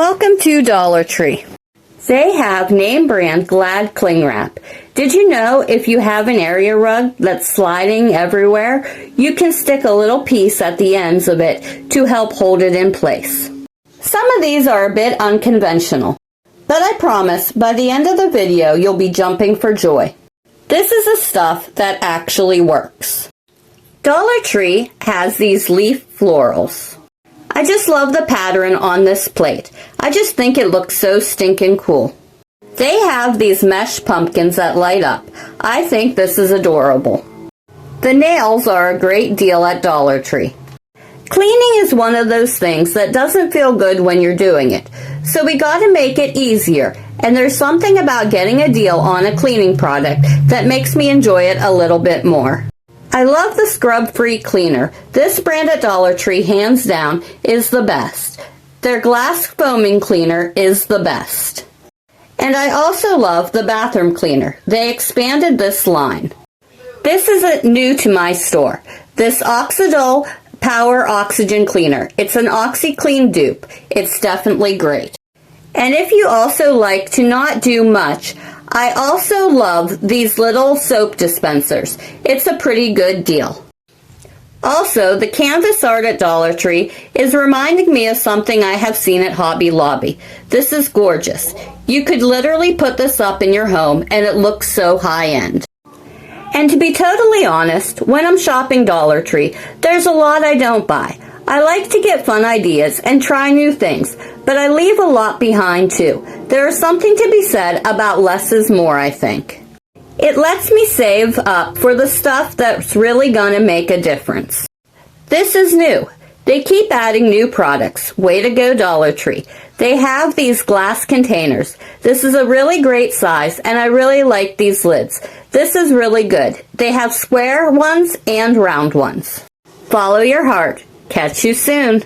Welcome to Dollar Tree. They have name brand Glad cling wrap. Did you know if you have an area rug that's sliding everywhere, you can stick a little piece at the ends of it to help hold it in place. Some of these are a bit unconventional, but I promise by the end of the video you'll be jumping for joy. This is the stuff that actually works. Dollar Tree has these leaf florals. I just love the pattern on this plate. I just think it looks so stinking cool. They have these mesh pumpkins that light up. I think this is adorable. The nails are a great deal at Dollar Tree. Cleaning is one of those things that doesn't feel good when you're doing it, so we gotta make it easier, and there's something about getting a deal on a cleaning product that makes me enjoy it a little bit more. I love the scrub-free cleaner. This brand at Dollar Tree, hands down, is the best. Their glass foaming cleaner is the best. And I also love the bathroom cleaner. They expanded this line. This is new to my store. This Oxidol Power Oxygen Cleaner. It's an OxyClean dupe. It's definitely great. And if you also like to not do much, I also love these little soap dispensers. It's a pretty good deal. Also, the canvas art at Dollar Tree is reminding me of something I have seen at Hobby Lobby. This is gorgeous. You could literally put this up in your home and it looks so high-end. And to be totally honest, when I'm shopping Dollar Tree, there's a lot I don't buy. I like to get fun ideas and try new things, but I leave a lot behind too. There is something to be said about less is more, I think. It lets me save up for the stuff that's really gonna make a difference. This is new. They keep adding new products. Way to go, Dollar Tree. They have these glass containers. This is a really great size, and I really like these lids. This is really good. They have square ones and round ones. Follow your heart. Catch you soon.